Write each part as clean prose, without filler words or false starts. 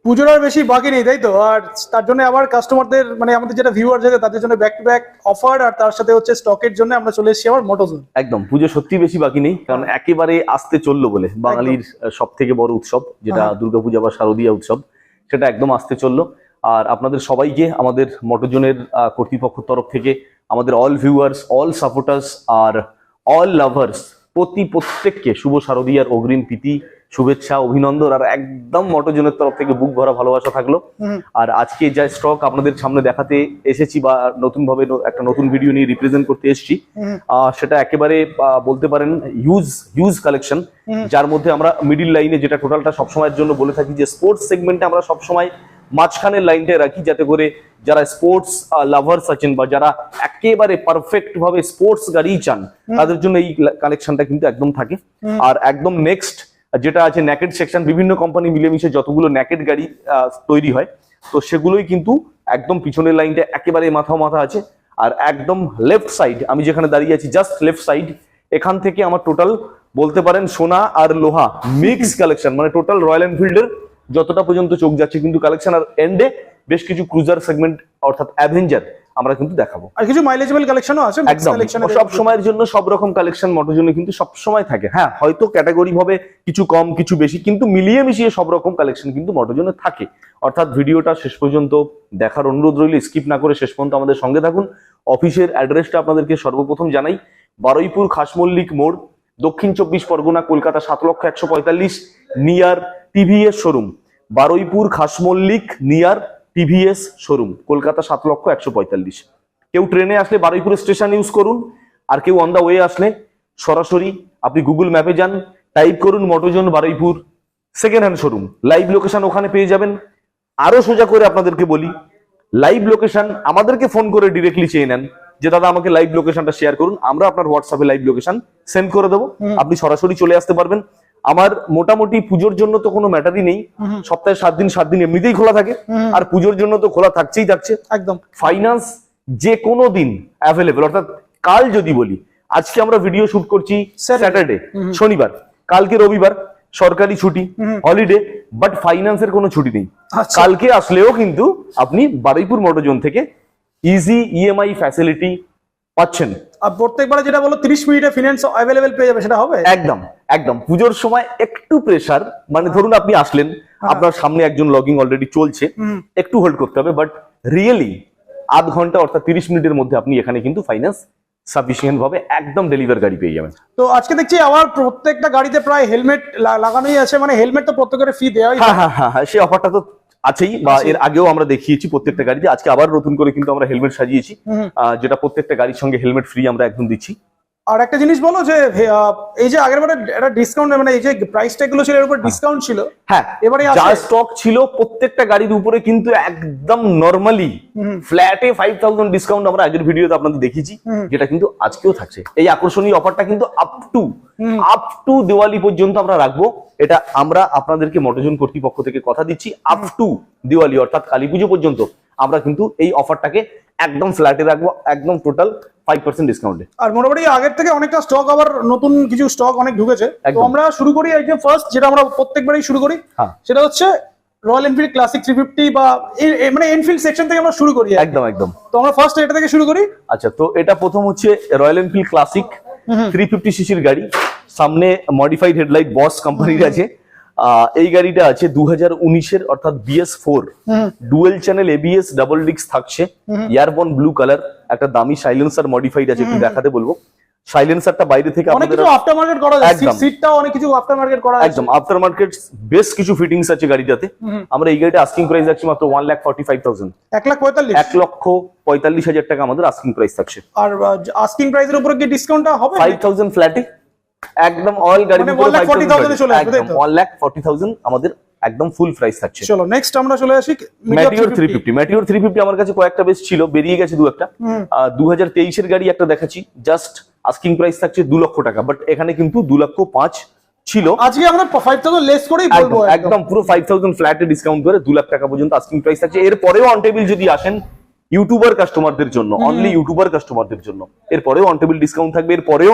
পুজোর আর বেশি বাকি নেই, তাই তো? আর তার জন্য আবার কাস্টমারদের মানে আমাদের যেটা ভিউয়ার আছে তাদের জন্য ব্যাক টু ব্যাক অফার, আর তার সাথে হচ্ছে স্টকের জন্য আমরা চলে এসেছি আবার মোটোজোন। একদম পুজো সত্যি বেশি বাকি নেই, কারণ একেবারে আসতে চললো বলে বাঙালির সব থেকে বড় উৎসব যেটা দুর্গাপূজা বা শারদীয়া উৎসব, সেটা একদম আসতে চললো। আর আপনাদের সবাইকে আমাদের মোটোজোনের কর্তৃপক্ষের তরফ থেকে, আমাদের অল ভিউয়ার্স, অল সাপোর্টার্স আর অল লাভার্স প্রত্যেককে শুভ শারদীয়ার অগ্রিম প্রীতি, শুভেচ্ছা, অভিনন্দন, আর একদম মোটোজোনের তরফ থেকে বুক ভরা ভালোবাসা থাকলো। আর আজকে যা স্টক আপনাদের সামনে দেখাতে এসেছি বা নতুন ভাবে একটা নতুন ভিডিও নিয়ে রিপ্রেজেন্ট করতে এসেছি, সেটা একেবারে বলতে পারেন হিউজ কালেকশন, যার মধ্যে আমরা মিডিল লাইনে যেটা টোটালটা সবসময়ের জন্য বলে থাকি যে স্পোর্টস সেগমেন্টে আমরা সবসময় মাঝখানের লাইনটা রাখি, যাতে করে যারা স্পোর্টস লাভার্স আছেন বা যারা একেবারে পারফেক্ট ভাবে স্পোর্টস গাড়ি চান তাদের জন্য এই কালেকশনটা কিন্তু একদম থাকে। আর একদম নেক্সট যেটা আছে ন্যাকেড সেকশন, বিভিন্ন কোম্পানি মিলেমিশে যতগুলো ন্যাকেড গাড়ি তৈরি হয়, তো সেগুলোই কিন্তু একদম পিছনের লাইনটা একেবারে মাথা আছে। আর একদম লেফট সাইড, আমি যেখানে দাঁড়িয়ে আছি জাস্ট লেফট সাইড, এখান থেকে আমার টোটাল বলতে পারেন সোনা আর লোহা মিক্স কালেকশন, মানে টোটাল রয়্যাল এনফিল্ডের যতটা পর্যন্ত চোখ যাচ্ছে কিন্তু কালেকশন। আর এন্ডে বেশ কিছু ক্রুজার সেগমেন্ট অর্থাৎ অ্যাভেঞ্জার আমরা কিন্তু দেখাবো, আর কিছু মাইলেজেবল কালেকশনও আছে। একদম সব সময়ের জন্য সব রকম কালেকশন মোটোজোনে কিন্তু সব সময় থাকে। হ্যাঁ, হয়তো ক্যাটাগরি ভাবে কিছু কম কিছু বেশি, কিন্তু মিলিয়ে মিশিয়ে সব রকম কালেকশন কিন্তু মোটোজোনে থাকে। অর্থাৎ ভিডিওটা শেষ পর্যন্ত দেখার অনুরোধ রইল, স্কিপ না করে শেষ পর্যন্ত আমাদের সঙ্গে থাকুন। অফিসের অ্যাড্রেসটা আপনাদেরকে সর্বপ্রথম জানাই, বারুইপুর খাসমল্লিক মোড়, Dakshin 24 Parganas, Kolkata 7,145, near TVS showroom. Baruipur Khasmallik near TVS showroom, Kolkata 7,145। কেউ ট্রেনে আসলে বারুইপুর স্টেশন ইউজ করুন, আর কেউ অন দা ওয়ে আসলে সরাসরি আপনি গুগল ম্যাপে যান, টাইপ করুন Motozone Baruipur second hand showroom, live location ওখানে পেয়ে যাবেন। আরো সোজা করে আপনাদেরকে বলি, লাইভ লোকেশন আমাদেরকে ফোন করে ডিরেক্টলি চেয়ে নেন যে দাদা আমাকে লাইভ লোকেশনটা শেয়ার করুন, আমরা আপনার হোয়াটসঅ্যাপে লাইভ লোকেশন সেন্ড করে দেবো, আপনি সরাসরি চলে আসতে পারবেন। আমার মোটামুটি পুজোর জন্য তো কোনো ম্যাটারই নেই, সপ্তাহে 7 দিন এমনিতেই খোলা থাকে, আর পুজোর জন্য তো খোলা থাকছে। একদম ফাইন্যান্স যে কোনো দিন অ্যাভেলেবল, অর্থাৎ কাল যদি বলি, আজকে আমরা ভিডিও শুট করছি স্যাটারডে, শনিবার, কালকে রবিবার, সরকারি ছুটি, হলিডে, বাট ফাইন্যান্সের কোনো ছুটি নেই। কালকে আসলেও কিন্তু আপনি বারুইপুর মোটোজোন থেকে ইজি ইএমআই ফ্যাসিলিটি পাচ্ছেন। আর প্রত্যেকবার যেটা বলো 30 মিনিটে ফিনান্স অ্যাভেলেবেল পেয়ে যাবে, সেটা হবে একদম পুজোর সময় একটু প্রেসার, মানে ধরুন আপনি আসলেন, আপনার সামনে একজন লগিং অলরেডি চলছে, একটু হোল্ড করতে হবে, বাট রিয়েলি আধ ঘন্টা অর্থাৎ 30 মিনিটের মধ্যে আপনি এখানে কিন্তু ফাইন্যান্স সাফিসিয়েন্ট ভাবে একদম ডেলিভার গাড়ি পেয়ে যাবেন। তো আজকে দেখছি আবার প্রত্যেকটা গাড়িতে প্রায় হেলমেট লাগানোই আছে, মানে হেলমেট তো প্রত্যেকের ফ্রি দেওয়াই। হ্যাঁ, সেই অফারটা তো আছেই, বা এর আগেও আমরা দেখিয়েছি প্রত্যেকটা গাড়িতে। আজকে আবার নতুন করে কিন্তু আমরা হেলমেট সাজিয়েছি, যেটা প্রত্যেকটা গাড়ির সঙ্গে হেলমেট ফ্রি আমরা একদম দিচ্ছি। আর একটা জিনিস বলো যে এই যে আগের বারে একটা ডিসকাউন্ট, মানে এই যে প্রাইস ট্যাগ গুলো ছিল এর উপর ডিসকাউন্ট ছিল, হ্যাঁ এবারে যা স্টক ছিল প্রত্যেকটা গাড়ির উপরে কিন্তু একদম নরমালি ফ্ল্যাটে 5000 ডিসকাউন্ট আমরা আগের ভিডিওতে আপনাদের দেখিয়েছি, যেটা কিন্তু আজকেও থাকছে। এই আকর্ষণীয় অফারটা কিন্তু আপ টু দিওয়ালি পর্যন্ত আমরা রাখবো, এটা আমরা আপনাদেরকে মোটোজোন কর্তৃপক্ষ থেকে কথা দিচ্ছি। আপ টু দিওয়ালি অর্থাৎ কালী পুজো পর্যন্ত আমরা কিন্তু এই অফারটাকে একদম ফ্ল্যাটে রাখবো, একদম টোটাল 5% ডিসকাউন্টে। আর মোটামুটি আগের থেকে অনেকটা স্টক, আবার নতুন কিছু স্টক অনেক ঢুকেছে। তো আমরা শুরু করি এই যে ফার্স্ট, যেটা আমরা প্রত্যেকবারই শুরু করি, সেটা হচ্ছে রয়্যাল এনফিল্ড ক্লাসিক 350, বা মানে এনফিল্ড সেকশন থেকে আমরা শুরু করি। একদম তো আমরা ফার্স্ট এটা থেকে শুরু করি। আচ্ছা, তো এটা প্রথম হচ্ছে রয়্যাল এনফিল্ড ক্লাসিক 350 সিসির গাড়ি, সামনে মডিফাইড হেডলাইট বস কোম্পানির আছে। এই গাড়িটা আছে 2019-এর, অর্থাৎ BS4, dual channel ABS, double disc থাকছে, এয়ারবর্ন ব্লু কালার, একটা দামি সাইলেন্সার মডিফাইড আছে, একটু দেখাতে বলবো। সাইলেন্সারটা বাইরে থেকে অনেক কিছু আফটার মার্কেট করা যায়, সিটটাও অনেক কিছু আফটার মার্কেট করা আছে, একদম আফটার মার্কেট বেশ কিছু ফিটিংস আছে গাড়িটাতে। আমরা এই গাড়িটা আস্কিং প্রাইস রাখছি মাত্র 1,45,000, 1,45,000 টাকা আমাদের আস্কিং প্রাইস থাকছে। আর আস্কিং প্রাইসের উপরে কি ডিসকাউন্টটা হবে? 5,000 ফ্ল্যাটে, একদম অল গাড়ি 1,40,000 আমাদের একদম ফুল প্রাইস থাকছে। চলো নেক্সট আমরা চলে আসি ম্যাটিওর 350। ম্যাটিওর 350 আমার কাছে কয়েকটা বেশ ছিল, বেরিয়ে গেছে দু একটা। 2023-এর গাড়ি একটা দেখাচ্ছি, জাস্ট আস্কিং প্রাইস থাকছে 2 লক্ষ টাকা, বাট এখানে কিন্তু 2,05,000 ছিল। আজকে আমরা 5,000 লেস করেই বলবো, একদম পুরো 5,000 ফ্ল্যাটে ডিসকাউন্ট করে 2 লাখ টাকা পর্যন্ত আস্কিং প্রাইস থাকছে। এরপরেও অন টেবিল যদি আসেন ইউটিউবার কাস্টমারদের জন্য, অনলি ইউটিউবার কাস্টমারদের জন্য, এরপরেও অন টেবিল ডিসকাউন্ট থাকবে। এরপরেও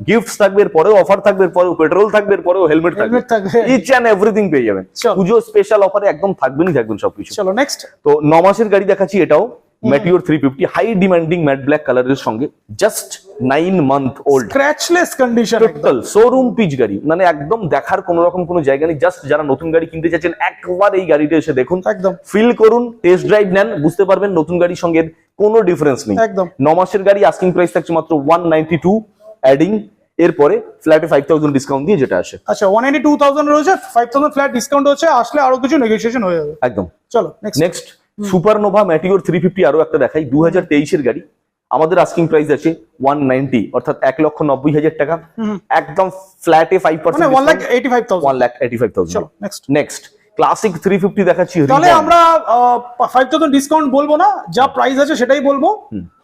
গিফটস থাকবে, এরপরেও অফার থাকবে, এরপরেও পেট্রোল থাকবে, এরপরেও হেলমেট থাকবে, হেলমেট থাকবে। ইচ এন্ড এভরিথিং পেয়ে যাবেন। চলো। পুজো স্পেশাল অফারে একদম থাকবেনই থাকবেন সবকিছু। চলো নেক্সট। তো 9 মাসের গাড়ি দেখাচ্ছি, এটাও Meteor 350 high demanding matte black কালারের সঙ্গে, just 9 month old, scratchless condition, total showroom piece গাড়ি, মানে একদম দেখার কোনো রকম কোনো জায়গা নেই। জাস্ট যারা নতুন গাড়ি কিনতে চাচ্ছেন একবার এই গাড়িটা এসে দেখুন, একদম ফিল করুন, টেস্ট ড্রাইভ নেন, বুঝতে পারবেন নতুন গাড়ির সঙ্গে কোনো ডিফারেন্স নেই। একদম। 9 মাসের গাড়ি, আস্কিং প্রাইস থাকছে মাত্র 192 অ্যাডিং, এরপরে ফ্ল্যাটে 5000 ডিসকাউন্ট দিয়ে যেটা আসে। আচ্ছা 192,000 রয়েছে, 5,000 ফ্ল্যাট ডিসকাউন্ট হচ্ছে, আসলে আরো কিছু নেগোসিয়েশন হয়ে যাবে। একদম। চলো নেক্সট। নেক্সট সুপারনোভা ম্যাটিওর 350 আরো একটা দেখাই, 2023 এর গাড়ি। আমাদের আস্কিং প্রাইস আছে 190, অর্থাৎ 1,90,000 টাকা, একদম ফ্ল্যাটে 5% মানে 1,85,000। 1,85,000। চলো নেক্সট। নেক্সট ক্লাসিক 350 দেখাচ্ছি। তাহলে আমরা 5,000 ডিসকাউন্ট বলবো না, যা প্রাইস আছে সেটাই বলবো।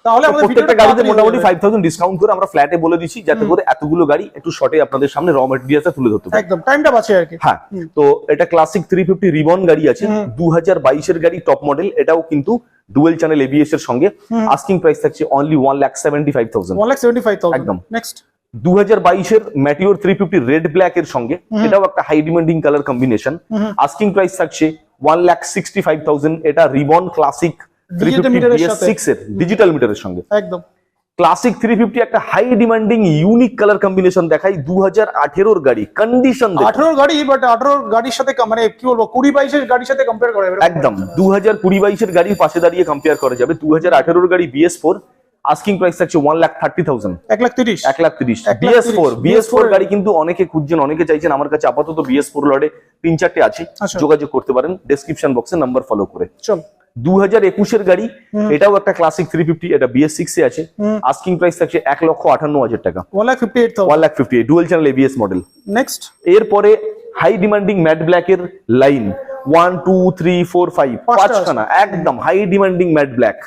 তাহলে আমাদের প্রত্যেকটা গাড়িতে মোটামুটি 5,000 ডিসকাউন্ট করে আমরা ফ্ল্যাটে বলে দিচ্ছি, যাতে করে এতগুলো গাড়ি একটু শর্টে আপনাদের সামনে র মেটেরিয়ালটা তুলে ধরতে পারি। একদম টাইমটা বাঁচে আর কি। হ্যাঁ, তো এটা ক্লাসিক 350 রিবন গাড়ি আছে, 2022 এর গাড়ি, টপ মডেল, এটাও কিন্তু ডুয়েল চ্যানেল এবিএস এর সঙ্গে। আস্কিং প্রাইস থাকছে অনলি 1,75,000। 1,75,000 একদম। নেক্সট। 2022 এর ম্যাটিওর 350 রেড ব্ল্যাক এর সঙ্গে, এটাও একটা high demanding colour combination. Asking price থাকছে 1,65,000। এটা রিবন ক্লাসিক 350 BS6 এর ডিজিটাল মিটারের সঙ্গে। একদম। ক্লাসিক 350 একটা high demanding unique colour combination দেখাই, 2018 এর গাড়ি, কন্ডিশন 18 গাড়ি, বাট 18 গাড়ির সাথে মানে কি বলবো, 20-22 এর গাড়ির সাথে কম্পেয়ার করা যাবে একদম। 2020-22 এর গাড়ির পাশে দাঁড়িয়ে কম্পেয়ার করা যাবে। 2018 এর গাড়ি BS4, আস্কিং প্রাইস থাকছে 1,30,000। 1,30,000। 1,30,000 1,30,000 BS4 গাড়ি কিন্তু অনেকে খুঁজছেন, অনেকে চাইছেন। আমার কাছে আপাতত BS4 লটে 3-4টে আছে, আচ্ছা। যোগাযোগ করতে পারেন ডেসক্রিপশন বক্সে নাম্বার ফলো করে। চলো 2021 এর গাড়ি, এটাও একটা ক্লাসিক 350, এটা BS6 এ আছে। আস্কিং প্রাইস থাকছে 1,58,000 টাকা। 1,58,000। 1,58,000 dual channel ABS model. Next. এরপরে হাই ডিমান্ডিং ম্যাট ব্ল্যাক এর লাইন 1 2 3 4 5 পাঁচখানা, একদম হাই ডিমান্ডিং ম্যাট ব্ল্যাক।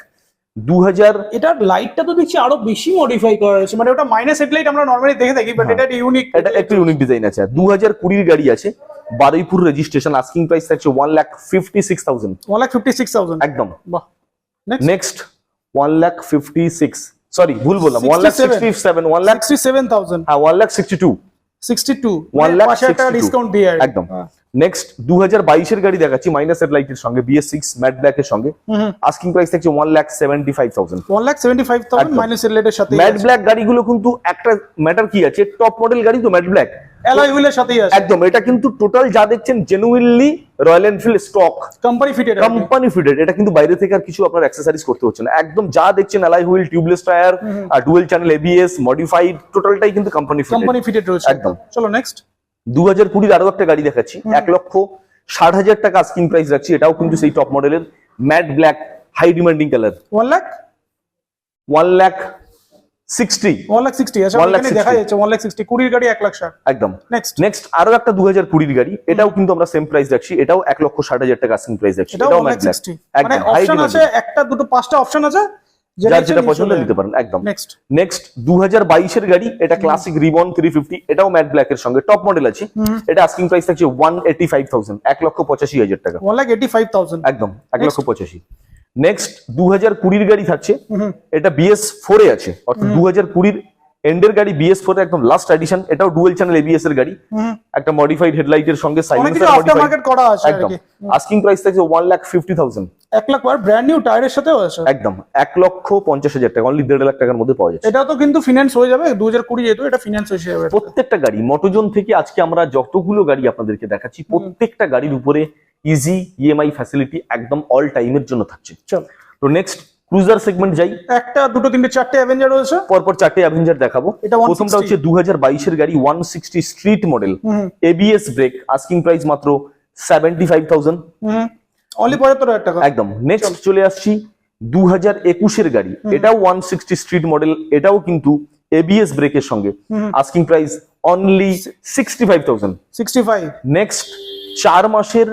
2000 এটার লাইটটা তো দেখছি আরো বেশি মডিফাই করা হয়েছে, মানে ওটা মাইনাস হেডলাইট আমরা নরমালি দেখে থাকি, বাট এটা ইউনিক, এটা একটু ইউনিক ডিজাইন আছে। 2020 এর গাড়ি আছে, বারুইপুর রেজিস্ট্রেশন, আস্কিং প্রাইস থাকছে 1,56,000। 1,56,000 একদম। বাহ। নেক্সট 1,56,000, সরি ভুল বললাম, 1,67,000, 67,000। হ্যাঁ 1,62,000। 62 1,62,000 পাশে একটা ডিসকাউন্ট দিয়ে আর কি। একদম। নেক্সট 2022 এর গাড়ি দেখাচ্ছি, মাইনাস হেডলাইট এর সঙ্গে, BS6 ম্যাট ব্ল্যাক এর সঙ্গে। আস্কিং প্রাইস থাকছে 1,75,000। 1,75,000 মাইনাস হেডলাইটের সাথে। ম্যাট ব্ল্যাক গাড়িগুলো কিন্তু একটা ম্যাটার কি আছে, টপ মডেল গাড়ি তো ম্যাট ব্ল্যাক, অ্যালয় হুইলের সাথেই আছে। একদম। এটা কিন্তু টোটাল যা দেখছেন genuinely royal Enfield stock, company fitted. Company fitted. এটা কিন্তু বাইরে থেকে আর কিছু আপনার অ্যাক্সেসরিজ করতে হচ্ছে না, একদম যা দেখছেন অ্যালয় হুইল, টিউবলেস টায়ার, আর ডুয়াল চ্যানেল এবিএস মডিফাইড, টোটালটাই কিন্তু কোম্পানি ফিটেড রয়েছে একদম। চলো নেক্সট। 2020 আরো একটা গাড়ি দেখাচ্ছি, 1,60,000 টাকা আস্কিং প্রাইস রাখছি। এটাও কিন্তু সেই টপ মডেলের matte black high demanding colour. 1,60,000। 1,60,000 আচ্ছা, এখানে দেখা যাচ্ছে 1,60,000 20 গাড়ি 1,60,000 একদম। নেক্সট। নেক্সট আরো একটা 2020 গাড়ি, এটাও কিন্তু আমরা সেম প্রাইস রাখছি, এটাও 1,60,000 টাকা আস্কিং প্রাইস রাখছি। এটাও 1,60,000 মানে অপশন আছে, একটা দুটো পাঁচটা অপশন আছে, যার যেটা পছন্দ নিতে পারেন। একদম। নেক্সট। নেক্সট 2022 এর গাড়ি, এটা ক্লাসিক রিবন 350, এটাও ম্যাট ব্ল্যাক এর সঙ্গে টপ মডেল আছে। এটা আস্কিং প্রাইস থাকছে 1,85,000, 1,85,000 টাকা। 1,85,000 একদম 1,85,000। নেক্সট 2020 এর গাড়ি থাকছে, এটা BS4 এ আছে, অর্থাৎ 2020 এন্ডের গাড়ি, BS4 এর একদম লাস্ট এডিশন। এটাও ডুয়াল চ্যানেল এবিএস এর গাড়ি, একটা মডিফাইড হেডলাইট এর সঙ্গে, সাইলেন্সার মডিফাইড করা আছে। একদম। আস্কিং প্রাইস থাকছে 1,50,000। 1 লাখ পার ব্র্যান্ড নিউ টায়ারের সাথেও আছে। একদম 1,50,000 টাকা, অনলি 1.5 লাখ টাকার মধ্যে পাওয়া যাচ্ছে। এটা তো কিন্তু ফিনান্স হয়ে যাবে 2020, যেহেতু এটা ফিনান্স হয়ে যাবে। প্রত্যেকটা গাড়ি মোটোজোন থেকে আজকে আমরা যতগুলো গাড়ি আপনাদেরকে দেখাচ্ছি, প্রত্যেকটা গাড়ির উপরে ইজি ইএমআই ফ্যাসিলিটি একদম অল টাইমের জন্য থাকছে। চলো তো নেক্সট ক্রুজার সেগমেন্ট যাই। একটা দুটো তিনটে চারটে অ্যাভেঞ্জার রয়েছে, পরপর 4টে অ্যাভেঞ্জার দেখাবো। এটা প্রথমটা হচ্ছে 2022 এর গাড়ি, 160 street model, ABS brake, asking price মাত্র 75,000। অনলি 75,000 টাকা। একদম। নেক্সট চলে আসছি 2021 এর গাড়ি, এটাও 160 স্ট্রিট মডেল, এটাও কিন্তু এবিএস ব্রেকের সঙ্গে, আস্কিং প্রাইস অনলি 65,000। 65। নেক্সট 4 মাসের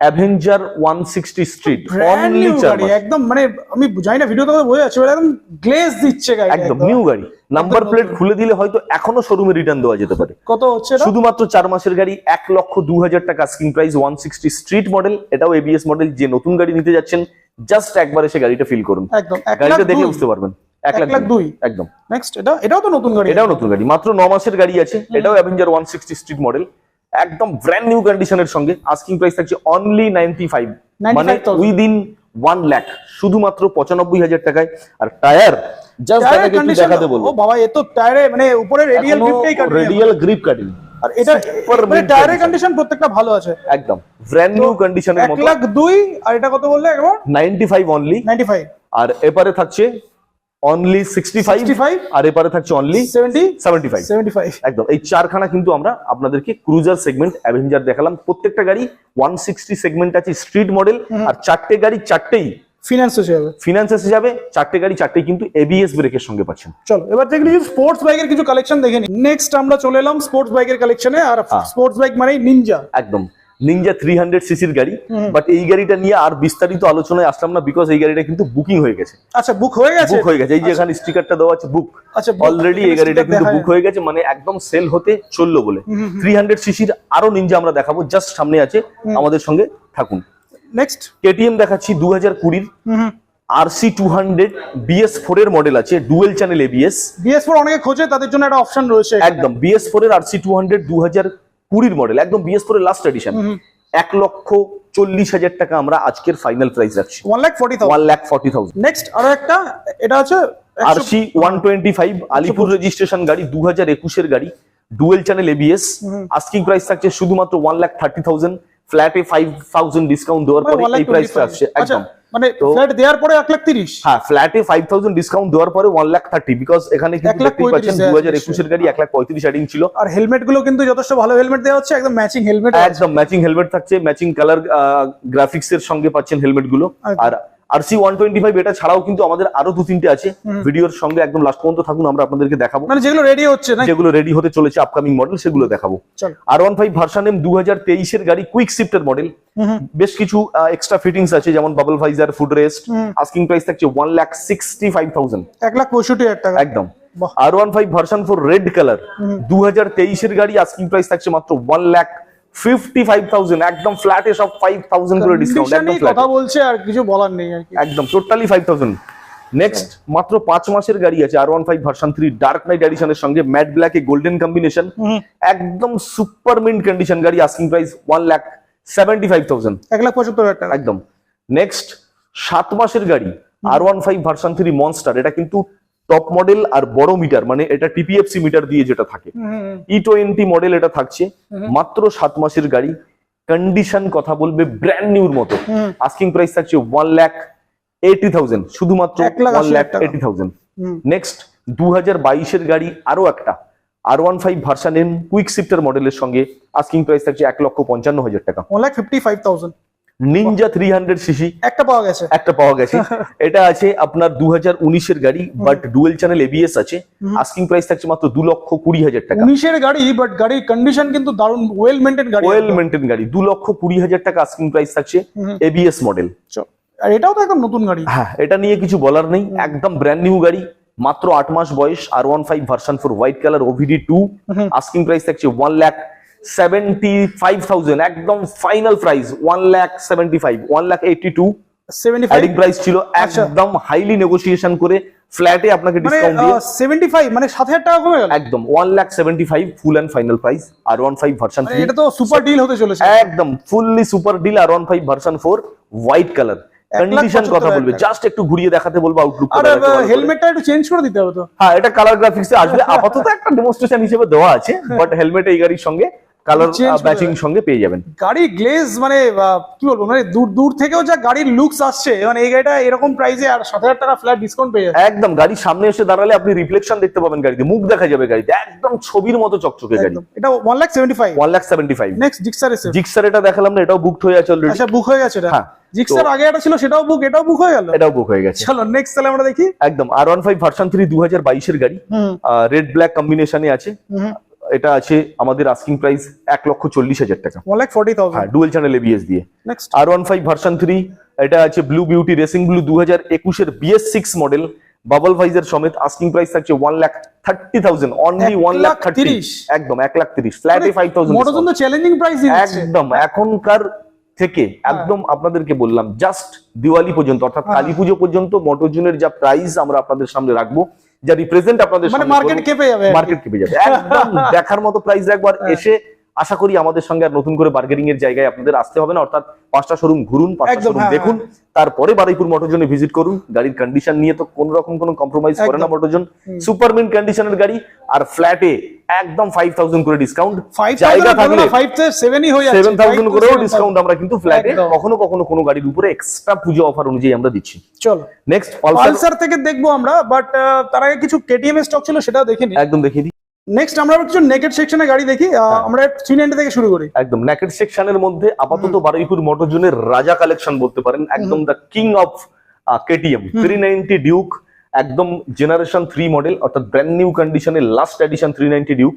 অ্যাভেঞ্জার 160 স্ট্রিট, অনলি 4 মাস। একদম মানে আমি জানি না ভিডিওতে বোঝা যাচ্ছে, একদম গ্লেজ দিচ্ছে গাড়ি, একদম নিউ গাড়ি। নাম্বার প্লেট খুলে দিলে হয়তো এখনো শোরুমে রিটার্ন দেওয়া যেতে পারে। কত হচ্ছে এটা? শুধুমাত্র 4 মাসের গাড়ি, 1,02,000 টাকা আস্কিং প্রাইস, 160 স্ট্রিট মডেল, এটাও এবিএস মডেল। যে নতুন গাড়ি নিতে যাচ্ছেন, জাস্ট একবার এসে গাড়িটা ফিল করুন, একদম গাড়িটা দেখে বুঝতে পারবেন। 1,02,000 একদম। নেক্সট এটাও তো নতুন গাড়ি। এটাও নতুন গাড়ি, মাত্র 9 মাসের গাড়ি আছে। এটাও অ্যাভেঞ্জার 160 স্ট্রিট মডেল, একদম ব্র্যান্ড নিউ কন্ডিশনের সঙ্গে। আস্কিং প্রাইস থাকছে অনলি 95, মানে 95,000 উইদিন 1 লাখ, শুধুমাত্র 95,000 টাকায়। আর টায়ার জাস্ট টায়ারের একটু কন্ডিশন, দেখাতে বলবো, ও বাবা, এ তো টায়ারে মানে উপরে রেডিয়াল গ্রিপটাই কাটে, রেডিয়াল গ্রিপ কাটিং। আর এটা মানে টায়ারের কন্ডিশন প্রত্যেকটা ভালো আছে, একদম ব্র্যান্ড নিউ কন্ডিশনের মতো। 1,02,000। আর এটা কত বললে একবার? 95 অনলি। 95। আর এপারে থাকছে অনলি 65, আর এপারে থাকছে অনলি 75। একদম এই চারখানা কিন্তু আমরা আপনাদেরকে ক্রুজার সেগমেন্ট অ্যাভেঞ্জার দেখালাম। প্রত্যেকটা গাড়ি 160 সেগমেন্ট আছে, স্ট্রিট মডেল। আর চারটে গাড়ি চারটেই ফিনান্স এসে যাবে, চারটে গাড়ি চারটেই কিন্তু এবিএস ব্রেকের সঙ্গে পাচ্ছেন। চলো এবার দেখি কিছু স্পোর্টস বাইকের কিছু কালেকশন দেখে নিই। নেক্সট আমরা চলে এলাম স্পোর্টস বাইকের কালেকশনে। আর স্পোর্টস বাইক মানে নিনজা, একদম নিনজা 300 সিসির গাড়ি। বাট এই গাড়িটা নিয়ে আর বিস্তারিত আলোচনায় আসলাম না, বিকজ এই গাড়িটা কিন্তু বুকিং হয়ে গেছে। আচ্ছা, বুক হয়ে গেছে? বুক হয়ে গেছে, এই যে এখানে স্টিকারটা দেওয়া আছে বুক। আচ্ছা, অলরেডি এই গাড়িটা কিন্তু বুক হয়ে গেছে, মানে একদম সেল হতে চললো বলে। 300 সিসির আরো নিনজা আমরা দেখাবো, জাস্ট সামনে আছে, আমাদের সঙ্গে থাকুন। নেক্সট কেটিএম দেখাচ্ছি 2020 RC200 BS4 এর মডেল আছে, ডুয়েল চ্যানেল এবিএস। BS4 অনেকে খোঁজে, তাদের জন্য একটা অপশন রয়েছে। একদম BS4 এর RC200 2020 মডেল, একদম BS4 এর লাস্ট এডিশন। 1,40,000 টাকা আমরা আজকের ফাইনাল প্রাইস রাখছি, 1,40,000। নেক্সট আরো একটা, এটা আছে RC125 আলিপুর রেজিস্ট্রেশন গাড়ি, 2021 এর গাড়ি, dual channel ABS. Asking price থাকছে শুধুমাত্র 1,30,000, ফ্ল্যাটে 5,000 ডিসকাউন্ট দেওয়ার পরে এই প্রাইসটা আসছে। একদম মানে ফ্ল্যাট দেওয়ার পরে 1,30,000। হ্যাঁ, ফ্ল্যাটে 5,000 ডিসকাউন্ট দেওয়ার পরে 1,30,000, বিকজ এখানে কিন্তু দেখতেই পাচ্ছেন 2021 এর গাড়ি 1,35,000 অ্যাডিং ছিল। আর হেলমেট গুলো কিন্তু যথেষ্ট ভালো হেলমেট দেওয়া হচ্ছে, একদম ম্যাচিং হেলমেট, একদম ম্যাচিং হেলমেট থাকছে, ম্যাচিং কালার গ্রাফিক্স এর সঙ্গে পাচ্ছেন হেলমেট গুলো। আর RC125 এটা ছাড়াও কিন্তু আমাদের আরো 2-3টে আছে, ভিডিওর সঙ্গে একদম লাস্ট পর্যন্ত থাকুন, আমরা আপনাদেরকে দেখাবো। মানে যেগুলো রেডি হচ্ছে না, যেগুলো রেডি হতে চলেছে আপকামিং মডেল, সেগুলো দেখাবো। R15 ভার্সন এম 2023 এর গাড়ি, কুইক শিফটের মডেল। বেশ কিছু এক্সট্রা ফিটিংস আছে, যেমন bubble visor, food rest. Asking price থাকছে 1,65,000, 1,65,000 টাকা। একদম। R15 ভার্সন 4 রেড কালার, 2023 এর গাড়ি, আস্কিং প্রাইস থাকছে মাত্র 1,55,000, একদম ফ্ল্যাটে সব 5,000 করে ডিসকাউন্ট, একদম কথা বলছে, আর কিছু বলার নেই আর কি, একদম টোটালি 5,000। নেক্সট মাত্র 5 মাসের গাড়ি আছে, R15 ভার্সন 3 ডার্ক নাইট এডিশনের সঙ্গে ম্যাট ব্ল্যাক এ গোল্ডেন কম্বিনেশন, একদম সুপার মিন্ট কন্ডিশন গাড়ি। আস্কিং প্রাইস 1,75,000, 1,75,000 টাকা, একদম। নেক্সট 7 মাসের গাড়ি R15 ভার্সন 3 মনস্টার, এটা কিন্তু টপ মডেল আর বড় মিটার, মানে এটা টিপিএফসি মিটার দিয়ে যেটা থাকে, E20 মডেল এটা থাকছে। মাত্র 7 মাসের গাড়ি, কন্ডিশন কথা বলবে ব্র্যান্ড নিউর মতো। আস্কিং প্রাইস থাকছে 1,80,000, শুধুমাত্র 1,80,000। নেক্সট 2022 এর গাড়ি, আরো একটা R15 version M quick shifter মডেলের সঙ্গে, আস্কিং প্রাইস থাকছে 1,55,000 টাকা, 1,55,000। নিনজা 300 সিসি একটা পাওয়া গেছে, এটা আছে আপনার 2019 এর গাড়ি, বাট ডুয়েল চ্যানেল এবিএস আছে। আস্কিং প্রাইস থাকছে মাত্র 2,20,000 টাকা। 19 এর গাড়ি, বাট গাড়ির কন্ডিশন কিন্তু দারুণ ওয়েল মেইনটেইন গাড়ি, 2,20,000 টাকা আস্কিং প্রাইস থাকছে, এবিএস মডেল। আর এটাও তো একদম নতুন গাড়ি। হ্যাঁ, এটা নিয়ে কিছু বলার নেই, একদম ব্র্যান্ড নিউ গাড়ি, মাত্র 8 মাস বয়স। R15 version 4 white colour OBD2, asking price থাকছে 1,75,000, একদম ফাইনাল প্রাইস 1,75,000, 1,82,000 এডিং প্রাইস ছিল, একদম হাইলি নেগোসিয়েশন করে ফ্ল্যাটে আপনাকে ডিসকাউন্ট দিয়ে 75, মানে 7,000 টাকা কমে গেল, একদম 1,75,000 full and final price. R15 version 3, এটা তো সুপার ডিল হতে চলেছে, একদম fully super deal. R15 version 4 white colour, condition কথা বলবে, জাস্ট একটু ঘুরিয়ে দেখাতে বলবো, আউটলুক। আর হেলমেটটা একটু চেঞ্জ করে দিতে হবে তো। হ্যাঁ, এটা কালার গ্রাফিক্সে আসবে, আপাতত একটা ডেমোনস্ট্রেশন হিসেবে দেওয়া আছে, বাট হেলমেট এই গাড়ির সঙ্গে কালার ম্যাচিং সঙ্গে পেয়ে যাবেন। গাড়ি গ্লেজ, মানে কি বলবো, মানে দূর থেকেও যা গাড়ির লুকস আসছে, মানে এই গাড়িটা এরকম প্রাইসে আর 7,000 টাকা ফ্ল্যাট ডিসকাউন্ট পেয়ে যাবে। একদম গাড়ির সামনে এসে দাঁড়ালে আপনি রিফ্লেকশন দেখতে পাবেন গাড়িতে, মুখ দেখা যাবে গাড়িতে, একদম ছবির মতো চকচকে গাড়ি। এটা 1,75,000, 1,75,000। নেক্সট জিক্সার এটা দেখালাম না, এটাও বুকড হয়ে আছে অলরেডি। আচ্ছা, বুক হয়ে গেছে এটা। হ্যাঁ, জিক্সার আগে এটা ছিল, সেটাও বুক, এটাও বুক হয়ে গেল, এটাও বুক হয়ে গেছে। চলো নেক্সট তাহলে আমরা দেখি। একদম R15 ভার্সন 3 2022 এর গাড়ি, রেড ব্ল্যাক কম্বিনেশনে আছে। এটা আছে আমাদের আস্কিং প্রাইস 1,40,000 টাকা, 1,40,000, হ্যাঁ, ডুয়েল চ্যানেল এবিএস দিয়ে। নেক্সট R15 ভার্সন 3, এটা আছে ব্লু বিউটি রেসিং ব্লু 2021 এর BS6 মডেল, বাবল ভাইজার সমেত। আস্কিং প্রাইস থাকছে 1,30,000, অনলি 1,30,000, একদম 1,30,000, ফ্ল্যাটে 5,000। মোটরজন তো চ্যালেঞ্জিং প্রাইস দিচ্ছে, একদম এখনকার থেকে একদম আপনাদেরকে বললাম জাস্ট দিওয়ালি পর্যন্ত অর্থাৎ কালী পুজো পর্যন্ত মোটরজনের যা প্রাইস আমরা আপনাদের সামনে রাখবো, যা রিপ্রেজেন্ট আপনাদের মানে সামনে মার্কেট কেঁপে যাবে, মার্কেট কেঁপে যাবে একদম দেখার মতো প্রাইস একবার এসে আশা করি আমাদের সঙ্গে আর নতুন করে বার্গেনিং এর জায়গায় আপনাদের আসতে হবে না, অর্থাৎ 5টা শোরুম ঘুরুন, 5টা শোরুম দেখুন, তারপরে বারুইপুর মোটরজনে ভিজিট করুন। গাড়ির কন্ডিশন নিয়ে তো কোন রকম কোনো কম্প্রোমাইজ করে না মোটরজন, সুপার মিন্ট কন্ডিশনের গাড়ি আর ফ্ল্যাটে একদম 5000 করে ডিসকাউন্ট, জায়গা থাকলে 5-7ই হয়ে যাচ্ছে, 7000 করেও ডিসকাউন্ট আমরা কিন্তু ফ্ল্যাটে কখনো কখনো কোনো গাড়ির উপরে এক্সট্রা পুজো অফার অনুযায়ী আমরা দিচ্ছি। চলো নেক্সট পালসার থেকে দেখবো আমরা, বাট তার আগে কিছু কেটিএম এর স্টক ছিল সেটাও দেখিনি, একদম দেখিয়ে দিই। নেক্সট আমরা কিছু নেকেড সেকশনে গাড়ি দেখি, আমরা 390 থেকে শুরু করি। একদম নেকেড সেকশনের মধ্যে আপাতত বারুইপুর মোটরজনের রাজা কালেকশন বলতে পারেন, একদম the king of KTM 390 Duke, একদম জেনারেশন 3 মডেল অর্থাৎ ব্র্যান্ড নিউ কন্ডিশনের লাস্ট এডিশন 390 ডিউক।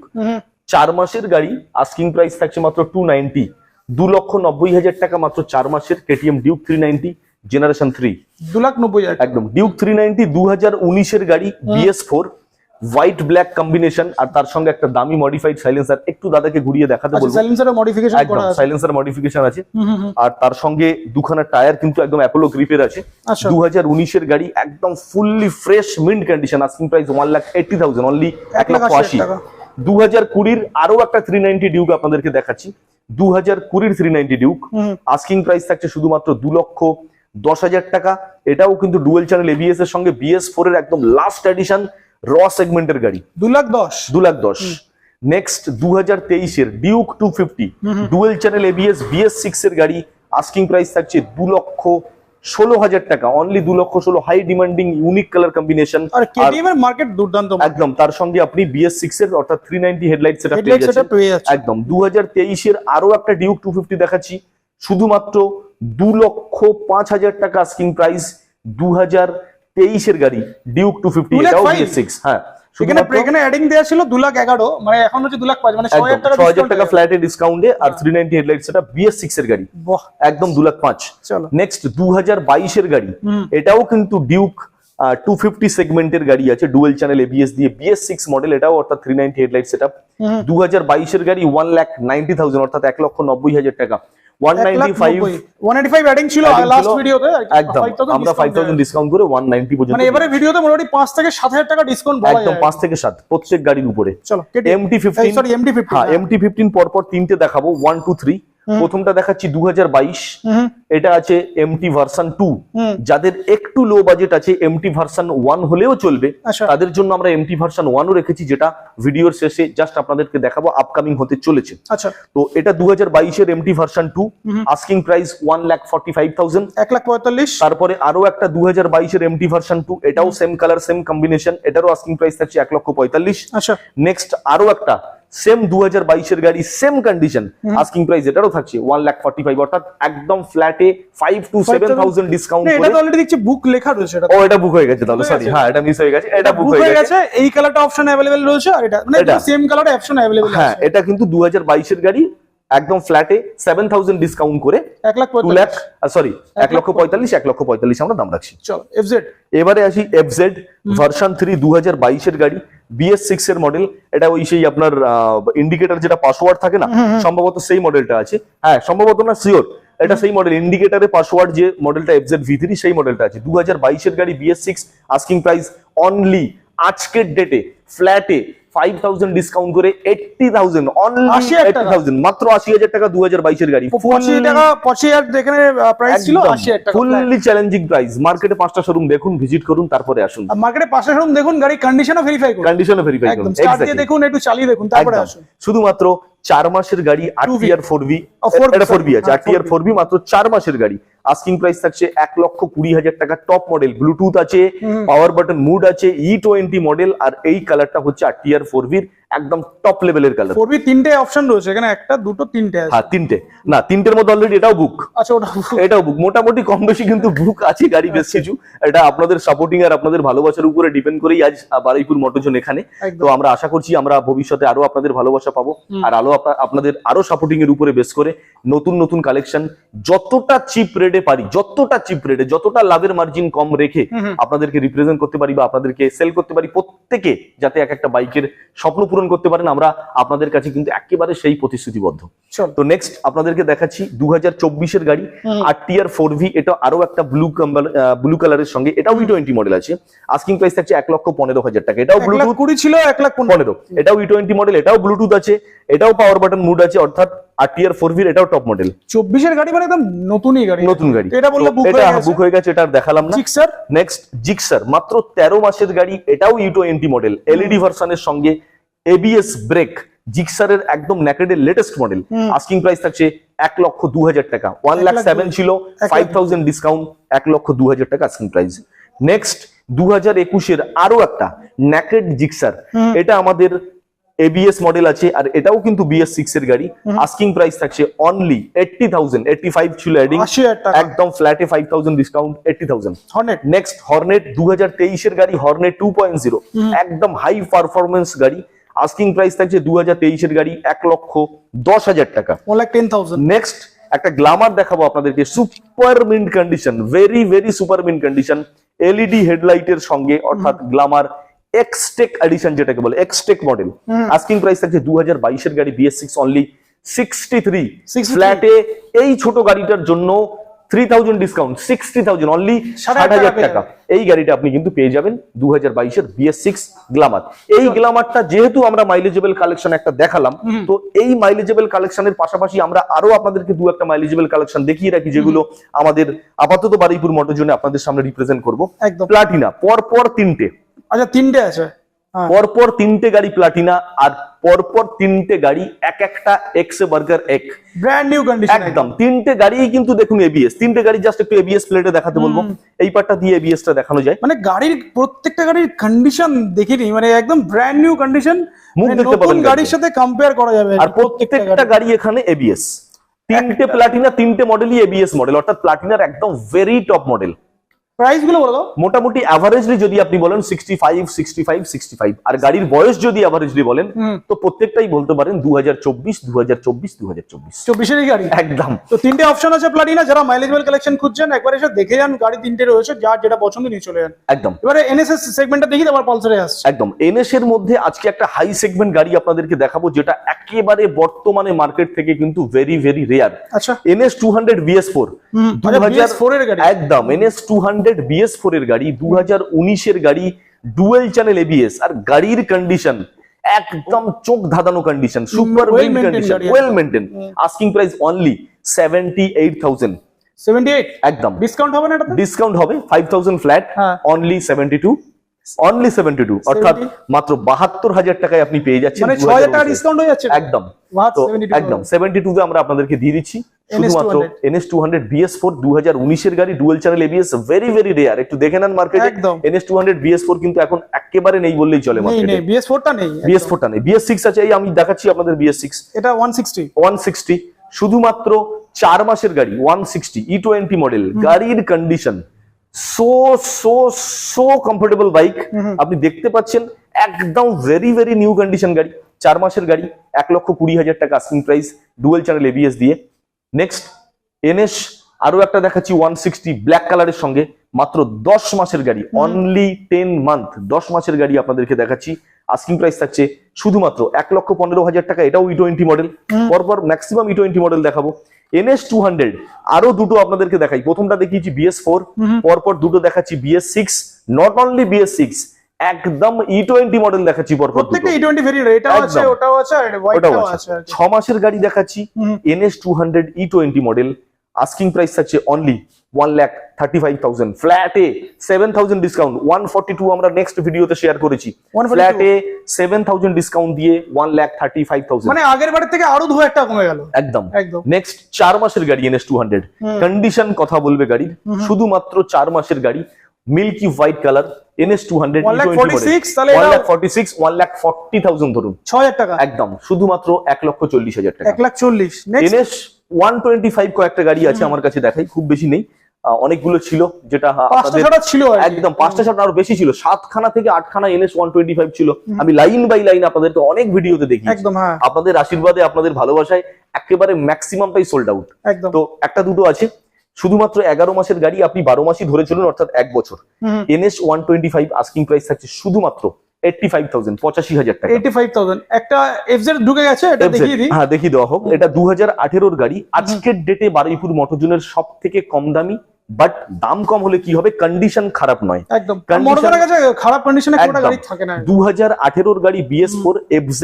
4 মাসের গাড়ি, আস্কিং প্রাইস থাকছে মাত্র 290, 2,90,000 টাকা মাত্র 4 মাসের কেটিএম ডিউক 390 জেনারেশন 3, 2,90,000 একদম ডিউক 390 2019 এর গাড়ি, BS4 হোয়াইট ব্ল্যাক কম্বিনেশন, আর তার সঙ্গে একটা দামি মডিফাইড সাইলেন্সার, একটু দাদাকে ঘুরিয়ে দেখাতে বলবো। সাইলেন্সারের মডিফিকেশন একদম সাইলেন্সার মডিফিকেশন আছে, আর তার সঙ্গে দুখানা টায়ার কিন্তু একদম অ্যাপোলো গ্রিপের আছে। 2019 এর গাড়ি, একদম fully fresh mint condition, asking price 1,80,000 only 1,80,000। 2020 আরো একটা 390 ডিউক আপনাদেরকে দেখাচ্ছি, 2020 390 ডিউক, আস্কিং প্রাইস থাকছে শুধুমাত্র 2,10,000 টাকা। এটাও কিন্তু ডুয়েল চ্যানেল এবিএস এর সঙ্গে BS4 এর একদম লাস্ট এডিশন র সেগমেন্টের গাড়ি, 2,10,000। নেক্সট 2023 এর Duke 250 dual channel ABS BS6 এর গাড়ি, আস্কিং প্রাইস থাকছে 2,16,000 টাকা only, 2,16,000 high demanding unique colour combination, আর কেটিএম এর মার্কেট দুর্দান্ত একদম। তার সঙ্গে আপনি BS6 এর অর্থাৎ 390 হেডলাইট সেটআপ পেয়ে যাচ্ছেন একদম। 2023 এর আরো একটা ডিউক 250 দেখাচ্ছি, শুধুমাত্র 2,05,000 টাকা আস্কিং প্রাইস, 2023 এর গাড়ি ডিউক 250, এটাও BS6। হ্যাঁ, এখানে অ্যাডিং দেয়া ছিল 2,11,000, মানে এখন হচ্ছে 2,05,000, মানে 6,000 টাকা ফ্ল্যাটে ডিসকাউন্টে, আর 390 হেডলাইট সেটআপ BS6 এর গাড়ি, একদম 2,05,000। নেক্সট 2022 এর গাড়ি, এটাও কিন্তু ডিউক 250 সেগমেন্টের গাড়ি আছে, ডুয়েল চ্যানেল এবিএস দিয়ে BS6 মডেল, এটাও অর্থাৎ 390 হেডলাইট সেটআপ। 2022 এর গাড়ি 1,90,000 অর্থাৎ 1,90,000 টাকা, 185 অ্যাডিং ছিল লাস্ট ভিডিওতে, একদম আমরা 5,000 ডিসকাউন্ট করে 190 পর্যন্ত, মানে এবারে ভিডিওতে মোটামুটি 5 থেকে 7,000 টাকা ডিসকাউন্ট বলা যায়, একদম 5 থেকে 7 প্রত্যেক গাড়ির উপরে। চলো MT15, হ্যাঁ MT15 পরপর তিনটে দেখাবো, 1 2 3। প্রথমটা দেখাচ্ছি 2022, এটা আছে MT ভার্সন 2, যাদের একটু লো বাজেট আছে MT ভার্সন 1 হলেও চলবে, তাদের জন্য আমরা MT ভার্সন 1 ও রেখেছি, যেটা ভিডিওর শেষে জাস্ট আপনাদেরকে দেখাবো, আপকামিং হতে চলেছে। আচ্ছা, তো এটা 2022 এর MT ভার্সন 2, আস্কিং প্রাইস 1,45,000, 1,45,000। তারপরে আরো একটা 2022 এর MT ভার্সন 2, এটাও সেম কালার সেম কম্বিনেশন, এটারও আস্কিং প্রাইস থাকছে 1,45,000। আচ্ছা, নেক্সট আরো একটা সেম 2022 এর গাড়ি, সেম কন্ডিশন, আস্কিং প্রাইস এটারও থাকছে 1,45,000, অর্থাৎ একদম ফ্ল্যাটে 5 to 7,000 ডিসকাউন্ট করে। এটা তো অলরেডি দেখছি বুক লেখা রয়েছে, ও এটা বুক হয়ে গেছে তাহলে, সরি, হ্যাঁ এটা মিস হয়ে গেছে, এটা বুক হয়ে গেছে। এই কালারটা অপশন अवेलेबल রয়েছে, আর এটা মানে সেম কালারে অপশন अवेलेबल আছে। হ্যাঁ, এটা কিন্তু 2022 এর গাড়ি, একদম ফ্ল্যাটে 7,000 ডিসকাউন্ট করে 1,45,000 আমরা দাম রাখছি। চলো FZ, এবারে আসি FZ ভার্সন 3 2022 এর গাড়ি, BS6 এর মডেল, এটা ওই সেই আপনার ইন্ডিকেটর যেটা পাসওয়ার্ড থাকে না, সম্ভবত সেই মডেলটা আছে, হ্যাঁ সম্ভবত না শিওর, এটা সেই মডেল, ইন্ডিকেটরে পাসওয়ার্ড যে মডেলটা FZ V3 সেই মডেলটা আছে। 2022 এর গাড়ি BS6, আস্কিং প্রাইস অনলি আজকের ডেটে ফ্ল্যাটে 5,000 ডিসকাউন্ট করে 80,000 অনলি 80,000, মাত্র 80,000 টাকা 2022 এর গাড়ি, 25,000 এখানে প্রাইস ছিল, 80,000 টাকা ফুললি চ্যালেঞ্জিং প্রাইস। মার্কেটে 5টা শোরুম দেখুন, ভিজিট করুন, তারপরে আসুন। মার্কেটে 5টা শোরুম দেখুন, গাড়ি কন্ডিশনও ভেরিফাই করুন, একদম স্টার্ট দিয়ে দেখুন, একটু চালিয়ে দেখুন, তারপরে আসুন। শুধুমাত্র 4 মাসের গাড়ি, RTR 4V, এটা 4V আছে, RTR 4V মাত্র 4 মাসের গাড়ি, আস্কিং প্রাইস থাকছে 1,20,000 টাকা, টপ মডেল, ব্লুটুথ আছে, পাওয়ার বাটন মুড আছে, E20 মডেল, আর এই কালারটা হচ্ছে RTR 4V এর একদম টপ লেভেলের কালার। 4V তিনটে অপশন রয়েছে এখানে, একটা দুটো তিনটে আছে, হ্যাঁ তিনটে না, তিনটের মধ্যে অলরেডি এটাও বুক। আচ্ছা, এটাও বুক, মোটামুটি কম বেশি কিন্তু বুক আছে গাড়ি বেশ কিছু। এটা আপনাদের সাপোর্টিং আর আপনাদের ভালোবাসার উপরে ডিপেন্ড করেই আজ বারুইপুর মোটরজন এখানে। তো আমরা আশা করছি আমরা ভবিষ্যতে আরো আপনাদের ভালোবাসা পাবো, আর আপনাদের আরো সাপোর্টিং এর উপরে বেস করে নতুন নতুন কালেকশন যতটা চিপ রেটে পারি, যতটা লাভের মার্জিন কম রেখে আপনাদেরকে রিপ্রেজেন্ট করতে পারি বা আপনাদেরকে সেল করতে পারি, প্রত্যেকে যাতে এক একটা বাইকের স্বপ্ন পূরণ পূরণ করতে পারেন, আমরা আপনাদের কাছে কিন্তু একেবারে সেই প্রতিশ্রুতিবদ্ধ। চল তো নেক্সট আপনাদেরকে দেখাচ্ছি 2024-এর গাড়ি RTR 4V, এটা আরো একটা ব্লু কালারের সঙ্গে, এটাও E20 মডেল আছে। আস্কিং প্রাইস থাকছে 1,15,000 টাকা। এটাও ব্লুটুথ 1,20,000 ছিল 1,15,000, এটাও E20 মডেল, এটাও ব্লুটুথ আছে, এটাও পাওয়ার বাটন মুড আছে, অর্থাৎ RTR 4V এটাও টপ মডেল। 24-এর গাড়ি মানে একদম নতুনই গাড়ি, নতুন গাড়ি, এটা বললে এটা বুক হয়ে গেছে, এটা আর দেখালাম না। জিক্সার নেক্সট জিক্সার, মাত্র 13 মাসের গাড়ি, এটাও E20 মডেল, LED ভার্সনের সঙ্গে ABS ব্রেক, জিক্সারের একদম ন্যাকেডের লেটেস্ট মডেল। আস্কিং প্রাইস থাকছে 1,02,000 টাকা। 1,07,000 ছিল, 5,000 ডিসকাউন্ট, 1,02,000 টাকা আস্কিং প্রাইস। নেক্সট 2021-এর আরো একটা ন্যাকেড জিক্সার, এটা আমাদের ABS মডেল আছে, আর এটাও কিন্তু BS6 এর গাড়ি। আস্কিং প্রাইস থাকছে অনলি 80,000, 85 ছিল এডিং, 80,000 টাকা একদম ফ্ল্যাটে 5,000 ডিসকাউন্ট, 80,000। হর্নেট নেক্সট হর্নেট 2023-এর গাড়ি, হর্নেট 2.0, একদম হাই পারফরমেন্স গাড়ি। আস্কিং প্রাইস থাকছে 2023-এর গাড়ি 1,10,000 টাকা। 1,10,000। নেক্সট একটা গ্ল্যামার দেখাবো আপনাদেরকে, super mint condition, very very super mint condition, LED হেডলাইটের সঙ্গে, অর্থাৎ গ্ল্যামার এক্সটেক এডিশন যেটাকে বলে, এক্সটেক মডেল। আস্কিং প্রাইস থাকছে 2022-এর গাড়ি BS6 অনলি 63 ফ্ল্যাটে। এই ছোট গাড়িটার জন্য 3,000 ডিসকাউন্ট, 60,000 অনলি 60,000 টাকা। এই গাড়িটা আপনি কিন্তু পেয়ে যাবেন 2022-এর BS6 গ্ল্যামার। এই গ্ল্যামারটা যেহেতু আমরা মাইলেজেবল কালেকশন একটা দেখালাম, তো এই মাইলেজেবল কালেকশনের পাশাপাশি আমরা আরো আপনাদেরকে দু একটা মাইলেজেবল কালেকশন দেখিয়ে রাখি, যেগুলো আমাদের আপাতত বারুইপুর মোটর জোনে আপনাদের সামনে রিপ্রেজেন্ট করবো। একদম প্লাটিনা পরপর 3টে, আচ্ছা 3টে আছে, পরপর 3টে গাড়ি প্লাটিনা, আর পরপর 3টে গাড়ি এক একটা এক্সে বার্গার এক, ব্র্যান্ড নিউ কন্ডিশন একদম 3টে গাড়ি কিন্তু দেখুন ABS, 3টে গাড়ি জাস্ট একটু ABS প্লেটে দেখাতে বলবো, এই পার্টটা দিয়ে ABS টা দেখানো যায়। মানে গাড়ির প্রত্যেকটা গাড়ির কন্ডিশন দেখিনি, মানে একদম ব্র্যান্ড নিউ কন্ডিশন, মুখ দেখতে পাবেন গাড়ির সাথে কম্পেয়ার করা যাবে। আর প্রত্যেকটা গাড়ি এখানে ABS, 3টে প্লাটিনা, 3টে মডেলই ABS মডেল, অর্থাৎ প্লাটিনার একদম ভেরি টপ মডেল। প্রাইস গুলো বলে দাও। মোটামুটি অ্যাভারেজলি যদি আপনি বলেন 65, আর গাড়ির বয়স যদি অ্যাভারেজলি বলেন, তো প্রত্যেকটাই বলতে পারেন 2024, 24-এর গাড়ি একদম। তো 3টে অপশন আছে প্লাটিনা, যারা মাইলেজেবল কালেকশন খুঁজছেন একবার এসে দেখে যান, গাড়ি 3টে রয়েছে, যার যেটা পছন্দ নিয়ে চলে যান। একদম। এবারে NSS সেগমেন্টটা দেখি, তারপর পালসারে আসছে। একদম NS এর মধ্যে আজকে একটা হাই সেগমেন্ট গাড়ি আপনাদেরকে দেখাবো, যেটা একেবারে বর্তমানে মার্কেট থেকে কিন্তু ভেরি ভেরি রেয়ার। আচ্ছা NS 200 BS4, BS4 এর গাড়ি, একদম NS 200 BS4 এর গাড়ি, 2019-এর গাড়ি, ডুয়েল চ্যানেল ABS, আর গাড়ির কন্ডিশন একদম চোখ ধাঁধানো condition, super mint condition, well maintain. Asking price only 78,000, 78 একদম। ডিসকাউন্ট হবে না এটাতে? ডিসকাউন্ট হবে 5,000 ফ্ল্যাট, অনলি 72, অর্থাৎ মাত্র 72,000 টাকায় আপনি পেয়ে যাচ্ছেন। মানে 6,000 টাকা ডিসকাউন্ট হয়ে যাচ্ছে একদম। তো একদম 72 আমরা আপনাদেরকে দিয়ে দিচ্ছি শুধুমাত্র NS 200 BS4, 2019-এর গাড়ি, dual channel ABS, very very rare. একটু দেখে নেন মার্কেটে, NS 200 BS4 কিন্তু এখন একেবারে নেই বললেই চলে মার্কেটে। BS4টা নেই, BS4টা নেই, BS6 আছে। এই আমি দেখাচ্ছি আপনাদের BS6, এটা 160, শুধুমাত্র 4 মাসের গাড়ি, 160 E20 মডেল। গাড়ির কন্ডিশন সো কমফোর্টেবল বাইক, আপনি দেখতে পাচ্ছেন একদম ভেরি ভেরি নিউ কন্ডিশন গাড়ি। 4 মাসের গাড়ি, 1,20,000 টাকা asking price, dual channel ABS দিয়ে। নেক্সট NS আরো একটা দেখাচ্ছি 160 ব্ল্যাক কালারের সঙ্গে, মাত্র 10 মাসের গাড়ি, অনলি 10 মান্থ, 10 মাসের গাড়ি আপনাদেরকে দেখাচ্ছি। আস্কিং প্রাইস থাকছে শুধুমাত্র 1,15,000 টাকা। এটাও E20 মডেল, পরপর ম্যাক্সিমাম E20 মডেল দেখাবো। NS 200 আরো দুটো আপনাদেরকে দেখাই, প্রথমটা দেখিয়েছি BS4, পরপর দুটো দেখাচ্ছি BS6, নট অনলি BS6, একদম E20 মডেল দেখাচ্ছি পরপর। প্রত্যেকটা E20 ভেরিয়েন্ট, এটাও আছে, ওটাও আছে, আর হোয়াইটটাও আছে। 6 মাসের গাড়ি দেখাচ্ছি NS 200 E20 model. Asking price থাকছে অনলি 1,35,000 ফ্ল্যাটে, 7,000 ডিসকাউন্ট, 142 আমরা নেক্সট ভিডিওতে শেয়ার করেছি। ফ্ল্যাটে 7,000 ডিসকাউন্ট দিয়ে 1,35,000, মানে আগের বারের থেকে আরো 2,000 টাকা কমে গেল। একদম। নেক্সট 4 মাসের গাড়ি NS 200, কন্ডিশন কথা বলবে গাড়ির, শুধুমাত্র 4 মাসের গাড়ি, মিল্কি হোয়াইট কালার, NS 200 1,46, তাহলে 1,46, 1,40,000 ধরুন, 6,000 টাকা, একদম শুধুমাত্র 1,40,000 টাকা। 1,40,000। NS 125 কয়েকটা গাড়ি আছে আমার কাছে, দেখাই, খুব বেশি নেই, অনেকগুলো ছিল, যেটা ছিল একদম 5টা 7টা আরো বেশি ছিল, 7খানা থেকে 8খানা NS 125 ছিল। আমি লাইন বাই লাইন আপনাদেরকে অনেক ভিডিওতে দেখি, আপনাদের আশীর্বাদে, আপনাদের ভালোবাসায় একেবারে ম্যাক্সিমামটাই সোল্ড আউট। তো একটা দুটো আছে, শুধুমাত্র 11 মাসের গাড়ি, আপনি 12 মাসই ধরে চলুন, অর্থাৎ 1 বছর। NS 125 আস্কিং প্রাইস থাকছে শুধুমাত্র 85,000, 85,000 টাকা। 85,000 একটা এফজেড ঢুকে গেছে, এটা FZ, দেখিয়ে দিই। হ্যাঁ দেখিয়ে দেওয়া হোক। এটা 2018 গাড়ি। আজকের ডেটে বারুইপুর মোটরজোনের সব থেকে কম দামি, বাট দাম কম হলে কি হবে, কন্ডিশন খারাপ নয় একদম condition- মোটরজনের কাছে খারাপ কন্ডিশনে কোনো একদম। গাড়ি থাকে না। 2018 গাড়ি BS4 FZ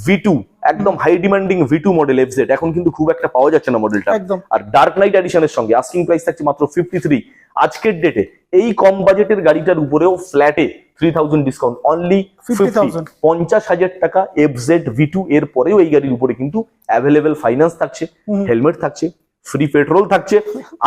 V2, একদম high demanding V2 model FZ, এখন কিন্তু খুব একটা পাওয়া যাচ্ছে না মডেলটা। একদম। আর ডার্ক নাইট এডিশনের সঙ্গে আস্কিং প্রাইস থাকছে মাত্র 53। আজকের ডেটে এই কম বাজেটের গাড়িটার উপরেও ফ্ল্যাটে 3000 ডিসকাউন্ট, অনলি 50,000 50,000 টাকা FZ V2। এর পরেও এই গাড়ির উপরে কিন্তু অ্যাভেলেবেল ফাইন্যান্স থাকছে, হেলমেট থাকছে, ফ্রি পেট্রোল থাকছে,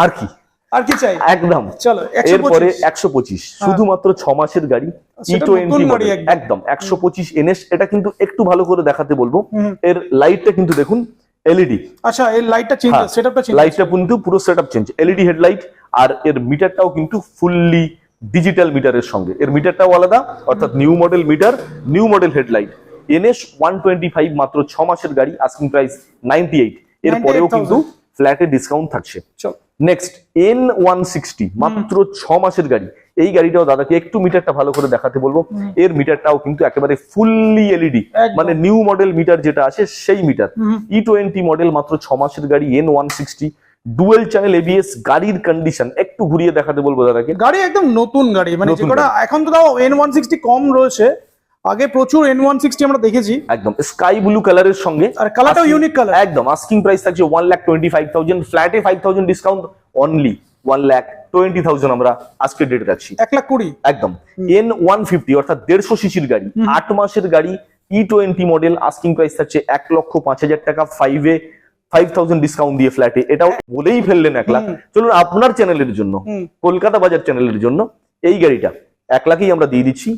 আর কি আর কি চাই। একদম। চলো এরপরে 125 125 শুধুমাত্র 6 মাসের গাড়ি সেটা E20 নতুন গাড়ি মডেল, একদম। একদম 125 NS। এটা কিন্তু একটু ভালো করে দেখাতে বলবো, এর লাইটটা কিন্তু দেখুন LED, আচ্ছা এর লাইটটা চেঞ্জ, সেটআপটা চেঞ্জ। লাইটটা কিন্তু পুরো সেটআপ চেঞ্জ, LED হেডলাইট। আর এর মিটারটাও কিন্তু ফুললি ডিজিটাল মিটারের সঙ্গে, এর মিটারটাও আলাদা, অর্থাৎ new model meter, new model headlight. NS 125 মাত্র 6 মাসের গাড়ি, আস্কিং প্রাইস 98। এর পরেও কিন্তু ফ্ল্যাটে ডিসকাউন্ট থাকছে। চল নেক্সট N160 মাত্র 6 মাসের গাড়ি। এই গাড়িটাও দাদাকে একটু মিটারটা ভালো করে দেখাতে বলবো। এর মিটারটাও কিন্তু একেবারে ফুললি LED, একদম। মানে নিউ মডেল মিটার যেটা আছে সেই মিটার। E20 মডেল মাত্র 6 মাসের গাড়ি N160, ডুয়েল চ্যানেল ABS। গাড়ির কন্ডিশন একটু ঘুরিয়ে দেখাতে বলবো দাদাকে। গাড়ি একদম নতুন গাড়ি, মানে নতুন যেটা এখন তো তাও N160 কম রয়েছে, আগে প্রচুর N160 আমরা দেখেছি। একদম স্কাই ব্লু কালারের সঙ্গে, আর কালারটাও ইউনিক কালার। একদম। আস্কিং প্রাইস থাকছে 1,25,000, ফ্ল্যাটে 5,000 ডিসকাউন্ট, অনলি 1,20,000 আমরা আজকের ডেট রাখছি। 1,20,000 একদম। N150 অর্থাৎ 150 সিসির গাড়ি, 8 মাসের গাড়ি, E20 মডেল, আস্কিং প্রাইস থাকছে 1,05,000 টাকা, 5,000 ডিসকাউন্ট দিয়ে ফ্ল্যাটে। এটাও বলেই ফেললেন 1 লাখ। চলুন আপনার চ্যানেলের জন্য, কলকাতা বাজার চ্যানেলের জন্য এই গাড়িটা 1 লাখেই আমরা দিয়ে দিচ্ছি।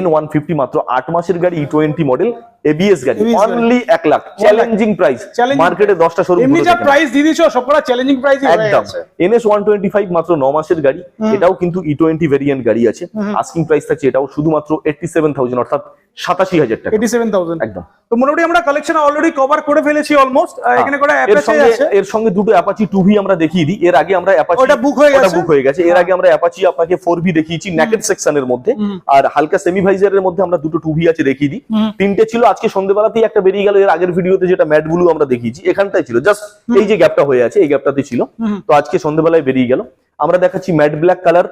N150 মাত্র 8 মাসের গাড়ি, E20 মডেল, ABS গাড়ি, ABS গাড়ি। Only 1 lakh. Challenging price, Challenging মার্কেটে 10টা শোরুম এমনি যা প্রাইস দিয়ে দিছো সবকটা চ্যালেঞ্জিং প্রাইসই হয়ে একদম। গেছে। NS 125 মাত্র 9 মাসের গাড়ি, এটাও কিন্তু E20 ভেরিয়েন্ট গাড়ি আছে। আস্কিং প্রাইস থাকছে এটাও শুধুমাত্র 87,000, অর্থাৎ 87,000 টাকা। 87,000 একদম। তো মোটামুটি আমরা কালেকশন অলরেডি কভার করে ফেলেছি অলমোস্ট। এখানে করে এর অ্যাপাচি সঙ্গে আছে, এর সঙ্গে দুটো অ্যাপাচি 2V আমরা দেখিয়ে দিই। এর আগে আমরা অ্যাপাচি, ওটা book হয়ে গেছে। বুক হয়ে গেছে। এর আগে আমরা অ্যাপাচি আপনাকে 4V দেখিয়েছি নেকেড সেকশনের মধ্যে, আর হালকা সেমি ভাইজারের মধ্যে আমরা দুটো 2V আছে দেখিয়ে দিই। 3টে ছিল, আজকে সন্ধ্যেবেলাতেই একটা বেরিয়ে গেল। এর আগের ভিডিওতে যেটা ম্যাট ব্লু আমরা দেখিয়েছি এখানটাই ছিল, জাস্ট এই যে গ্যাপটা হয়ে আছে এই গ্যাপটাতে ছিল। তো আজকে সন্ধ্যেবেলায় বেরিয়ে গেল। আমরা দেখাচ্ছি ম্যাট ব্ল্যাক কালার,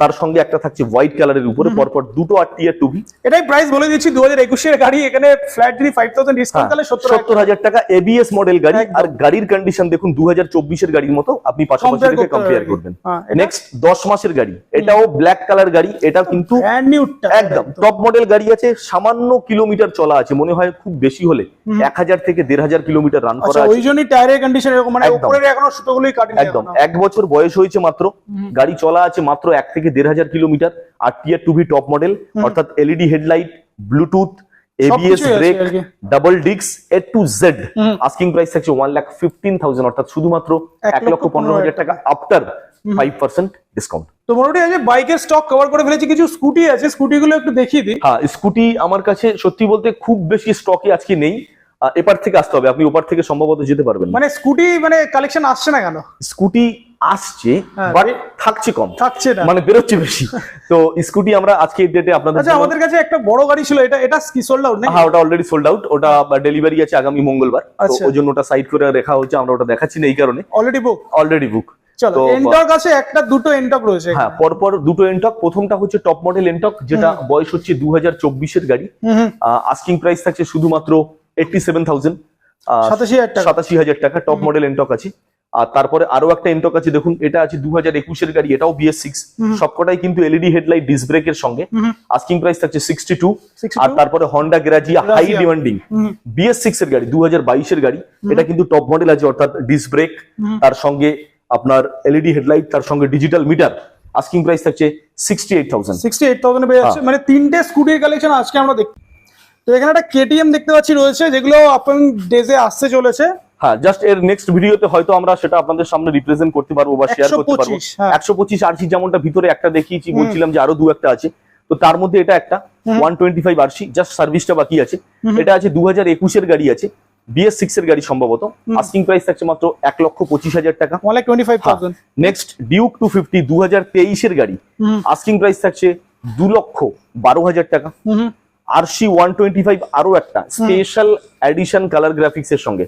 তার সঙ্গে একটা থাকছে হোয়াইট কালারের উপরে, পরপর দুটো RTR 2V। এটাই প্রাইস বলে দিচ্ছি 2021 এর গাড়ি। এখানে ফ্ল্যাট যদি 5,000 ডিসকাউন্ট তাহলে 70,000 টাকা, ABS মডেল গাড়ি। আর গাড়ির কন্ডিশন দেখুন 2024 এর গাড়ির মতো, আপনি পাশাপাশি Compare রেখে করতে কম্পেয়ার হবে। করবেন। হ্যাঁ, এটা- নেক্সট 10 মাসের গাড়ি, এটাও ব্ল্যাক কালার গাড়ি। এটা কিন্তু ব্র্যান্ড নিউ একদম টপ মডেল গাড়ি আছে। সামান্য কিলোমিটার চলা আছে, মনে হয় খুব বেশি হলে 1000 থেকে 1,500 কিলোমিটার রান করা আচ্ছা, আছে। ওই জন্যই টায়ারের কন্ডিশন এরকম, মানে একদম। উপরের এখনো সুতোগুলোই কাটেনি একদম। এখনো। 1 বছর বয়স হয়েছে মাত্র, গাড়ি চলা আছে মাত্র 1 থেকে 1,500 kilometre. RTR 2V top model, অর্থাৎ LED হেডলাইট, ব্লুটুথ, ABS সবকিছুই আছে ব্রেক, আর কি। Double disc, A to Z। Asking price থাকছে 1,15,000, অর্থাৎ শুধুমাত্র 1,15,000 টাকা, আফটার 5% ডিসকাউন্ট। তো মোটামুটি আজ বাইকের স্টক কভার করে ফেলেছি। কিছু স্কুটি আছে, স্কুটি গুলো একটু দেখিয়ে দিই। হ্যাঁ, স্কুটি আমার কাছে সত্যি বলতে খুব বেশি স্টকে আজকে নেই। এপার থেকে আসতে হবে, আপনি ওপার থেকে সম্ভবত যেতে পারবেন না। মানে স্কুটি মানে কালেকশন আসছে না কেন? স্কুটি আসছে, হ্যাঁ, বাট থাকছে কম, থাকছে না। মানে বেরোচ্ছে বেশি। তো স্কুটি আমরা আজকে ডেটে আপনাদের আচ্ছা, আমাদের কাছে একটা বড় গাড়ি ছিল, এটা এটা কি সোল্ড আউট নাকি? হ্যাঁ, ওটা অলরেডি সোল্ড আউট। ওটা ডেলিভারি আছে আগামী মঙ্গলবার, তো আচ্ছা। ওই জন্য ওটা সাইড করে রাখা হচ্ছে। আমরা ওটা দেখাচ্ছি না এই কারণে, অলরেডি বুক। Already book. চলো, তো এনটক আছে, একটা দুটো এনটক রয়েছে। হ্যাঁ, পরপর দুটো এনটক। প্রথমটা হচ্ছে টপ মডেল এনটক, যেটা বয়স হচ্ছে 2024 এর গাড়ি। আস্কিং প্রাইস থাকছে শুধুমাত্র 87,000, 87,000 টাকা। 87,000 টাকা। টপ মডেল এনটক আছে। আর তারপরে আরো একটা এনটক আছে, দেখুন এটা আছে 2021 এর গাড়ি, এটাও BS6, সবকটাই কিন্তু LED হেডলাইট, ডিস্ক ব্রেকের সঙ্গে। আস্কিং প্রাইস থাকছে 62। আর তারপরে Honda Grazia high demanding BS6 এর গাড়ি, 2022 এর গাড়ি। এটা কিন্তু টপ মডেল আছে, অর্থাৎ ডিস্ক ব্রেক, তার সঙ্গে আপনার LED হেডলাইট, তার সঙ্গে ডিজিটাল মিটার। আস্কিং প্রাইস থাকছে 68,000। 68,000 এ পেয়ে যাচ্ছে। মানে তিনটে স্কুটির কালেকশন আজকে আমরা দেখি। তো এখানে একটা KTM দেখতে পাচ্ছি রয়েছে, যেগুলো আপন ডেজে আসতে চলেছে। হ্যাঁ, জাস্ট এর নেক্সট ভিডিওতে হয়তো আমরা সেটা আপনাদের সামনে রিপ্রেজেন্ট করতে পারবো বা শেয়ার করতে পারবো। 125, হ্যাঁ। 125 RC যেমনটা ভিতরে একটা দেখিয়েছি, বলছিলাম যে আরো দু একটা আছে, তো তার মধ্যে এটা একটা 125 RC, জাস্ট সার্ভিসটা বাকি আছে। এটা আছে 2021 এর গাড়ি আছে, BS6 এর গাড়ি সম্ভবত। আস্কিং প্রাইস থাকছে মাত্র 1,25,000 টাকা। 1,25,000। নেক্সট ডিউক 250, 2023 এর গাড়ি। আস্কিং প্রাইস থাকছে 2,12,000 টাকা। আরসি 125 আরো একটা স্পেশাল এডিশন কালার গ্রাফিক্স এর সঙ্গে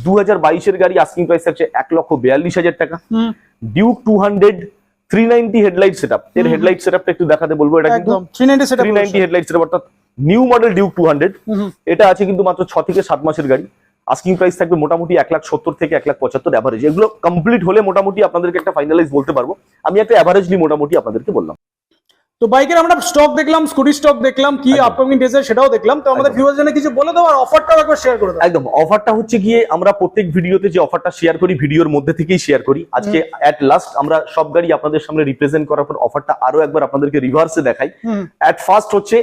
2022 এর গাড়ি, আস্কিং প্রাইস থাকছে 1,42,000 টাকা। ডিউক 200 390 হেডলাইট সেটআপ, এর হেডলাইট সেটআপটা একটু দেখাতে বলবো। এটা কিন্তু 390 হেডলাইট সেটআপ, অর্থাৎ নিউ মডেল ডিউক 200। এটা আছে কিন্তু মাত্র 6 থেকে 7 মাসের গাড়ি। আস্কিং প্রাইস থাকবে মোটামুটি 1,70,000 থেকে 1,75,000 অ্যাভারেজ। এগুলো কমপ্লিট হলে মোটামুটি আপনাদেরকে একটা ফাইনালাইজ বলতে পারবো। আমি একটা অ্যাভারেজলি মোটামুটি আপনাদেরকে বললাম। তো বাইকের আমরা স্টক দেখলাম, স্কুটি স্টক দেখলাম, কি আপকামিং ডেজে সেটাও দেখলাম। তো আমাদের ভিউয়ারদের জন্য কিছু বলে দাও, আর অফারটাও একবার শেয়ার করে দাও। একদম, অফারটা হচ্ছে গিয়ে আমরা প্রত্যেক ভিডিওতে যে অফারটা শেয়ার করি ভিডিওর মধ্যে থেকেই শেয়ার করি। আজকে এট লাস্ট আমরা সব গাড়ি আপনাদের সামনে রিপ্রেজেন্ট করার পর অফারটা আরো একবার আপনাদেরকে রিভার্সে দেখাই। এট ফার্স্ট হচ্ছে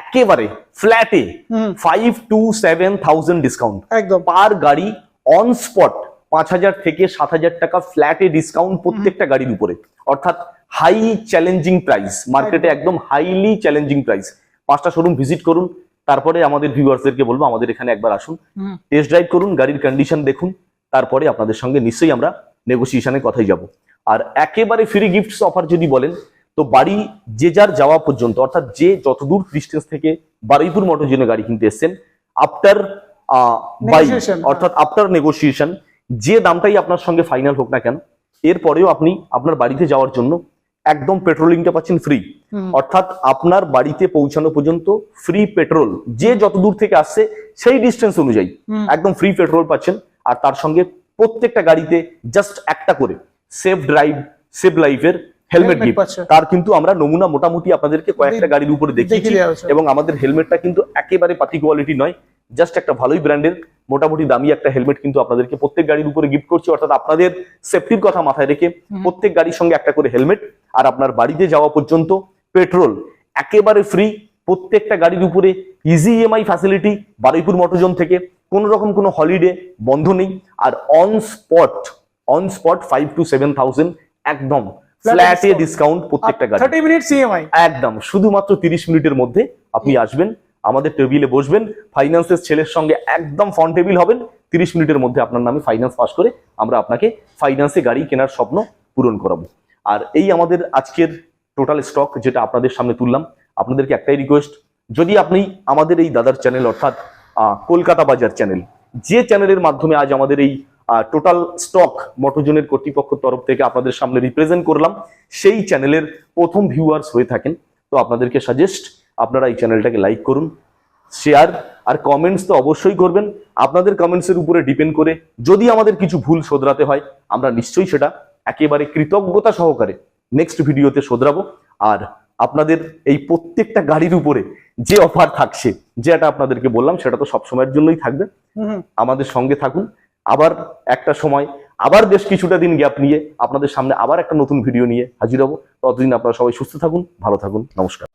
একেবারে ফ্ল্যাটে 5 to 7,000 ডিসকাউন্ট একদম পার গাড়ি, অন স্পট 5,000 থেকে 7,000 টাকা ফ্ল্যাটে ডিসকাউন্ট প্রত্যেকটা গাড়ির উপরে। অর্থাৎ হাই চ্যালেঞ্জিং প্রাইস, মার্কেটে একদম হাইলি চ্যালেঞ্জিং প্রাইস। 5টা শোরুম ভিজিট করুন, তারপরে আমাদের ভিউয়ার্সদেরকে বলবো আমাদের এখানে একবার আসুন, টেস্ট ড্রাইভ করুন, গাড়ির কন্ডিশন দেখুন, তারপরে আপনাদের সঙ্গে নিশ্চয়ই আমরা নেগোসিয়েশনের কথাই যাব। আর একেবারে ফ্রি গিফটস অফার যদি বলেন, তো বাড়ি যে যার যাওয়া পর্যন্ত, অর্থাৎ যে যতদূর ডিস্টেন্স থেকে বারুইপুর মোটরজনে গাড়ি কিনতে এসছেন, আফটার বাই অর্থাৎ আফটার নেগোসিয়েশন যে দামটাই আপনার সঙ্গে ফাইনাল হোক না কেন, এরপরেও আপনি আপনার বাড়িতে যাওয়ার জন্য একদম পেট্রোলিংটা পাচ্ছেন ফ্রি। অর্থাৎ আপনার বাড়িতে পৌঁছানো পর্যন্ত ফ্রি পেট্রোল, যে যত দূর থেকে আসছে সেই ডিস্টেন্স অনুযায়ী একদম ফ্রি পেট্রোল পাচ্ছেন। আর তার সঙ্গে প্রত্যেকটা গাড়িতে জাস্ট একটা করে সেফ ড্রাইভ সেভ লাইফের হেলমেট গিফট। তার কিন্তু আমরা নমুনা মোটামুটি আপনাদেরকে কয়েকটা গাড়ির উপরে দেখিয়েছি, এবং আমাদের হেলমেটটা কিন্তু একেবারে পাতি কোয়ালিটি নয়, জাস্ট একটা ভালোই ব্র্যান্ডের মোটামুটি দামি একটা হেলমেট কিন্তু আপনাদেরকে প্রত্যেক গাড়ির উপরে গিফট করছি। অর্থাৎ আপনাদের সেফটির কথা মাথায় রেখে প্রত্যেক গাড়ির সঙ্গে একটা করে হেলমেট, আর আপনার বাড়িতে যাওয়া পর্যন্ত পেট্রোল একেবারে ফ্রি। প্রত্যেকটা গাড়ির উপরে ইজি ইএমআই ফ্যাসিলিটি বারুইপুর মোটরজোন থেকে, কোন রকম কোনো হলিডে বন্ধ নেই। আর অন স্পট 5 to 7,000 একদম ফ্ল্যাটে ডিসকাউন্ট প্রত্যেকটা গাড়ি, 30 মিনিট ইএমআই একদম শুধুমাত্র 30 মিনিটের মধ্যে আপনি আসবেন, আমাদের টেবিলে বসবেন, ফাইন্যান্সের ছেলের সঙ্গে একদম ফ্রন্ট টেবিল হবেন। 30 মিনিটের মধ্যে আপনার নামে ফাইন্যান্স পাস করে আমরা আপনাকে ফাইন্যান্সে গাড়ি কেনার স্বপ্ন পূরণ করাবো। আর এই আমাদের আজকের টোটাল স্টক যেটা আপনাদের সামনে তুললাম। আপনাদেরকে একটাই রিকোয়েস্ট, যদি আপনি আমাদের এই দাদার চ্যানেল অর্থাৎ কলকাতা বাজার চ্যানেল, যে চ্যানেলের মাধ্যমে আজ আমাদের এই টোটাল স্টক মোটরজোনের কর্তৃপক্ষের তরফ থেকে আপনাদের সামনে রিপ্রেজেন্ট করলাম, সেই চ্যানেলের প্রথম ভিউয়ার্স হয়ে থাকেন, তো আপনাদেরকে সাজেস্ট আপনারা এই চ্যানেলটাকে লাইক করুন, শেয়ার আর কমেন্টস তো অবশ্যই করবেন। আপনাদের কমেন্টসের উপরে ডিপেন্ড করে যদি আমাদের কিছু ভুল শোধরাতে হয়, আমরা নিশ্চয়ই সেটা একেবারে কৃতজ্ঞতা সহকারে নেক্সট ভিডিওতে শোধরাবো। আর আপনাদের এই প্রত্যেকটা গাড়ির উপরে যে অফার থাকছে, যেটা আপনাদেরকে বললাম, সেটা তো সবসময়ের জন্যই থাকবে। আমাদের সঙ্গে থাকুন, আবার একটা সময় আবার বেশ কিছুটা দিন গ্যাপ নিয়ে আপনাদের সামনে আবার একটা নতুন ভিডিও নিয়ে হাজির হব। ততদিন আপনারা সবাই সুস্থ থাকুন, ভালো থাকুন, নমস্কার।